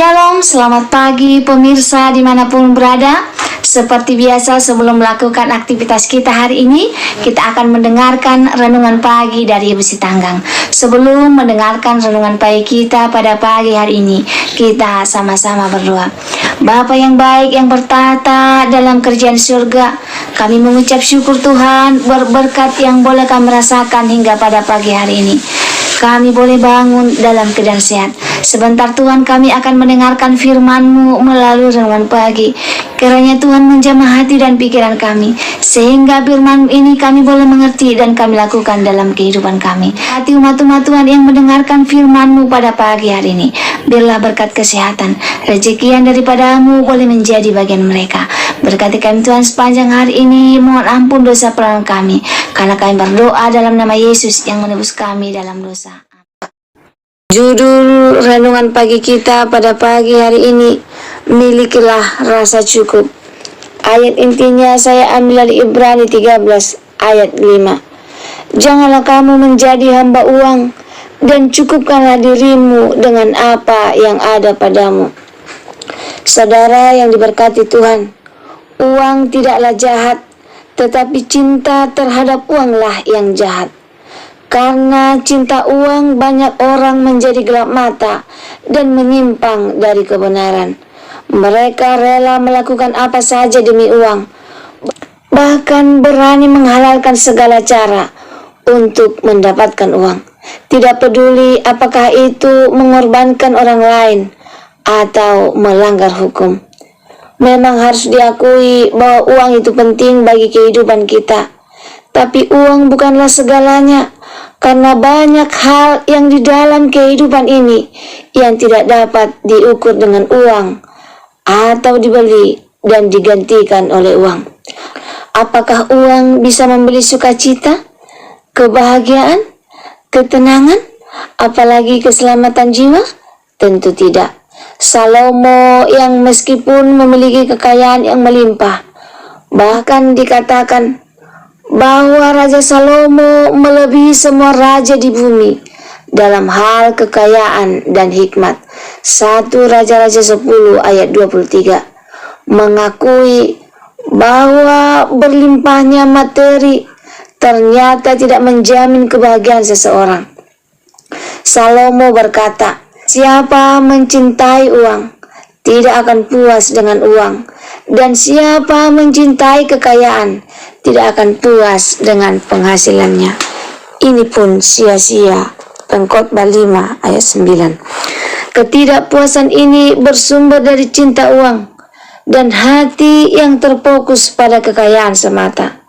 Shalom, selamat pagi pemirsa dimanapun berada. Seperti biasa sebelum melakukan aktivitas kita hari ini, kita akan mendengarkan renungan pagi dari Ibu Sitanggang. Sebelum mendengarkan renungan pagi kita pada pagi hari ini, kita sama-sama berdoa. Bapa yang baik yang bertata dalam kerajaan surga, kami mengucap syukur Tuhan berkat yang boleh kami rasakan hingga pada pagi hari ini. Kami boleh bangun dalam keadaan sehat. Sebentar Tuhan, kami akan mendengarkan firman-Mu melalui renungan pagi. Kiranya Tuhan menjamah hati dan pikiran kami, sehingga firman ini kami boleh mengerti dan kami lakukan dalam kehidupan kami. Hati umat-umat Tuhan yang mendengarkan firman-Mu pada pagi hari ini, biarlah berkat kesehatan, rezeki yang daripada-Mu boleh menjadi bagian mereka. Berkati kami Tuhan sepanjang hari ini, mohon ampun dosa pelanggaran kami, karena kami berdoa dalam nama Yesus yang menebus kami dalam dosa. Judul renungan pagi kita pada pagi hari ini, milikilah rasa cukup. Ayat intinya saya ambil dari Ibrani 13 ayat 5. Janganlah kamu menjadi hamba uang, dan cukupkanlah dirimu dengan apa yang ada padamu. Saudara yang diberkati Tuhan, uang tidaklah jahat, tetapi cinta terhadap uanglah yang jahat. Karena cinta uang, banyak orang menjadi gelap mata dan menyimpang dari kebenaran. Mereka rela melakukan apa saja demi uang, bahkan berani menghalalkan segala cara untuk mendapatkan uang. Tidak peduli apakah itu mengorbankan orang lain atau melanggar hukum. Memang harus diakui bahwa uang itu penting bagi kehidupan kita. Tapi uang bukanlah segalanya, karena banyak hal yang di dalam kehidupan ini yang tidak dapat diukur dengan uang atau dibeli dan digantikan oleh uang. Apakah uang bisa membeli sukacita, kebahagiaan, ketenangan, apalagi keselamatan jiwa? Tentu tidak. Salomo yang meskipun memiliki kekayaan yang melimpah, bahkan dikatakan bahwa Raja Salomo melebihi semua raja di bumi dalam hal kekayaan dan hikmat. 1 Raja-Raja 10 ayat 23 mengakui bahwa berlimpahnya materi ternyata tidak menjamin kebahagiaan seseorang. Salomo berkata, siapa mencintai uang tidak akan puas dengan uang, dan siapa mencintai kekayaan tidak akan puas dengan penghasilannya. Ini pun sia-sia. Pengkhotbah 5 ayat 9. Ketidakpuasan ini bersumber dari cinta uang dan hati yang terfokus pada kekayaan semata.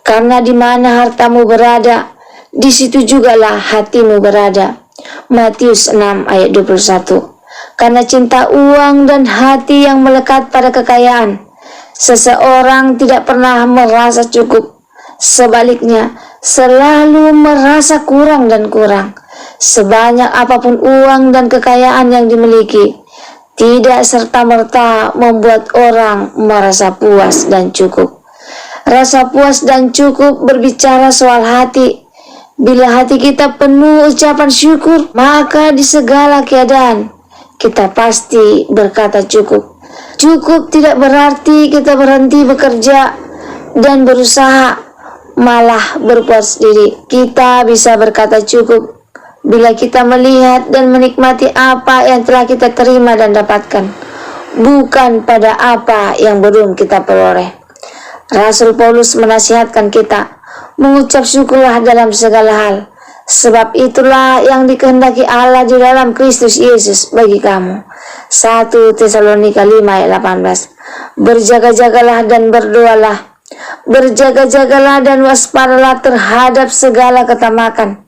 Karena di mana hartamu berada, di situ jugalah hatimu berada. Matius 6 ayat 21. Karena cinta uang dan hati yang melekat pada kekayaan, seseorang tidak pernah merasa cukup. Sebaliknya, selalu merasa kurang dan kurang. Sebanyak apapun uang dan kekayaan yang dimiliki, tidak serta-merta membuat orang merasa puas dan cukup. Rasa puas dan cukup berbicara soal hati. Bila hati kita penuh ucapan syukur, maka di segala keadaan kita pasti berkata cukup. Cukup tidak berarti kita berhenti bekerja dan berusaha, malah berpuas diri. Kita bisa berkata cukup bila kita melihat dan menikmati apa yang telah kita terima dan dapatkan, bukan pada apa yang belum kita peroleh. Rasul Paulus menasihatkan kita mengucap syukurlah dalam segala hal, sebab itulah yang dikehendaki Allah di dalam Kristus Yesus bagi kamu. 1 Tesalonika 5 ayat 18. Berjaga-jagalah dan berdoalah. Berjaga-jagalah dan waspadalah terhadap segala ketamakan.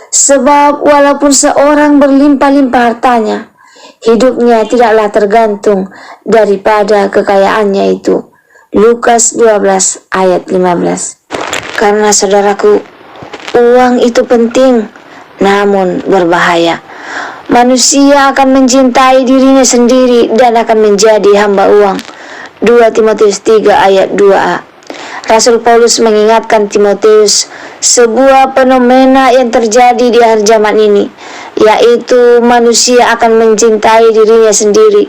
Sebab walaupun seorang berlimpah-limpah hartanya, hidupnya tidaklah tergantung daripada kekayaannya itu. Lukas 12 ayat 15. Karena saudaraku, uang itu penting, namun berbahaya. Manusia akan mencintai dirinya sendiri dan akan menjadi hamba uang. 2 Timotius 3 ayat 2a. Rasul Paulus mengingatkan Timotius sebuah fenomena yang terjadi di akhir zaman ini, yaitu manusia akan mencintai dirinya sendiri,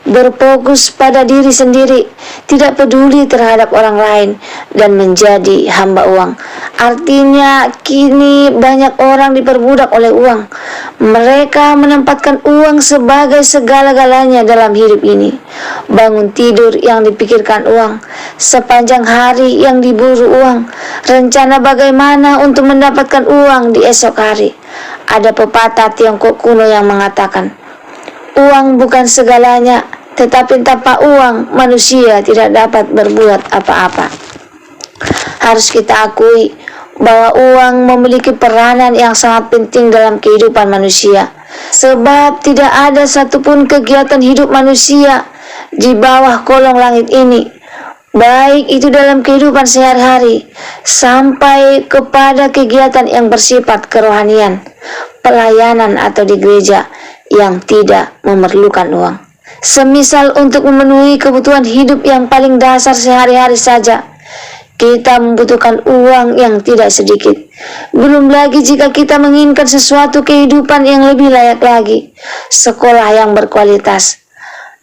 berfokus pada diri sendiri, tidak peduli terhadap orang lain, dan menjadi hamba uang. Artinya kini banyak orang diperbudak oleh uang. Mereka menempatkan uang sebagai segala-galanya dalam hidup ini. Bangun tidur yang dipikirkan uang, sepanjang hari yang diburu uang, rencana bagaimana untuk mendapatkan uang di esok hari. Ada pepatah Tiongkok kuno yang mengatakan, uang bukan segalanya, tetapi tanpa uang manusia tidak dapat berbuat apa-apa. Harus kita akui bahwa uang memiliki peranan yang sangat penting dalam kehidupan manusia. Sebab tidak ada satupun kegiatan hidup manusia di bawah kolong langit ini, baik itu dalam kehidupan sehari-hari sampai kepada kegiatan yang bersifat kerohanian, pelayanan atau di gereja, yang tidak memerlukan uang. Semisal untuk memenuhi kebutuhan hidup yang paling dasar sehari-hari saja, kita membutuhkan uang yang tidak sedikit. Belum lagi jika kita menginginkan sesuatu kehidupan yang lebih layak lagi, sekolah yang berkualitas,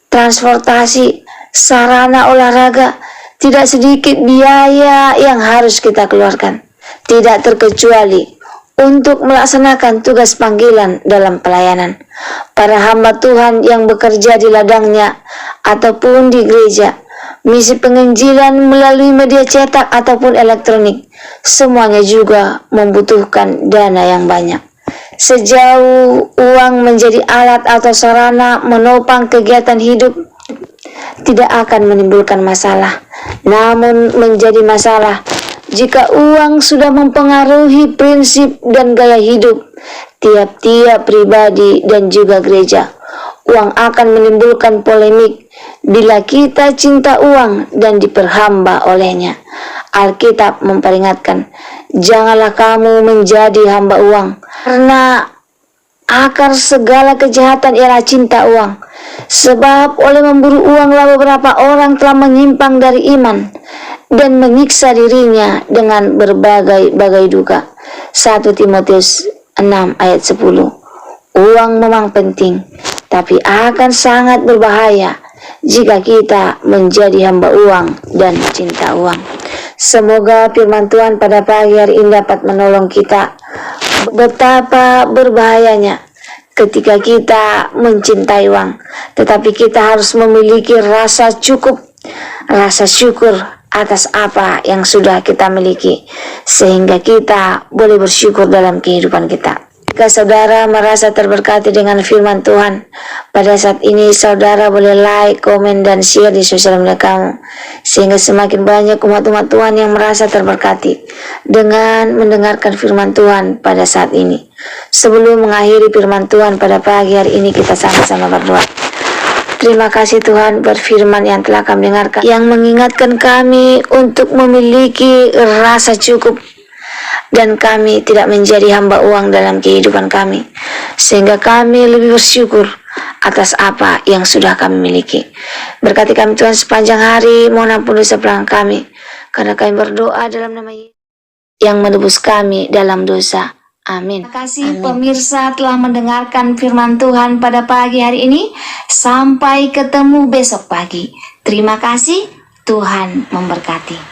transportasi, sarana olahraga, tidak sedikit biaya yang harus kita keluarkan. Tidak terkecuali untuk melaksanakan tugas panggilan dalam pelayanan. Para hamba Tuhan yang bekerja di ladangnya ataupun di gereja, misi penginjilan melalui media cetak ataupun elektronik, semuanya juga membutuhkan dana yang banyak. Sejauh uang menjadi alat atau sarana menopang kegiatan hidup, tidak akan menimbulkan masalah. Namun menjadi masalah jika uang sudah mempengaruhi prinsip dan gaya hidup tiap-tiap pribadi dan juga gereja. Uang akan menimbulkan polemik bila kita cinta uang dan diperhamba olehnya. Alkitab memperingatkan, janganlah kamu menjadi hamba uang, karena akar segala kejahatan ialah cinta uang. Sebab oleh memburu uanglah beberapa orang telah menyimpang dari iman dan menyiksa dirinya dengan berbagai-bagai duka. 1 Timotius 6 ayat 10. Uang memang penting, tapi akan sangat berbahaya jika kita menjadi hamba uang dan cinta uang. Semoga firman Tuhan pada pagi hari ini dapat menolong kita betapa berbahayanya ketika kita mencintai uang, tetapi kita harus memiliki rasa cukup, rasa syukur atas apa yang sudah kita miliki, sehingga kita boleh bersyukur dalam kehidupan kita. Jika saudara merasa terberkati dengan firman Tuhan, pada saat ini saudara boleh like, komen, dan share di sosial media kamu, sehingga semakin banyak umat-umat Tuhan yang merasa terberkati dengan mendengarkan firman Tuhan pada saat ini. Sebelum mengakhiri firman Tuhan pada pagi hari ini, kita sama-sama berdoa. Terima kasih Tuhan buat firman yang telah kami dengarkan, yang mengingatkan kami untuk memiliki rasa cukup, dan kami tidak menjadi hamba uang dalam kehidupan kami, sehingga kami lebih bersyukur atas apa yang sudah kami miliki. Berkati kami Tuhan sepanjang hari, mohon ampun dosa pelanggan kami, karena kami berdoa dalam nama Yesus yang menebus kami dalam dosa. Amin. Terima kasih pemirsa telah mendengarkan firman Tuhan pada pagi hari ini. Sampai ketemu besok pagi. Terima kasih, Tuhan memberkati.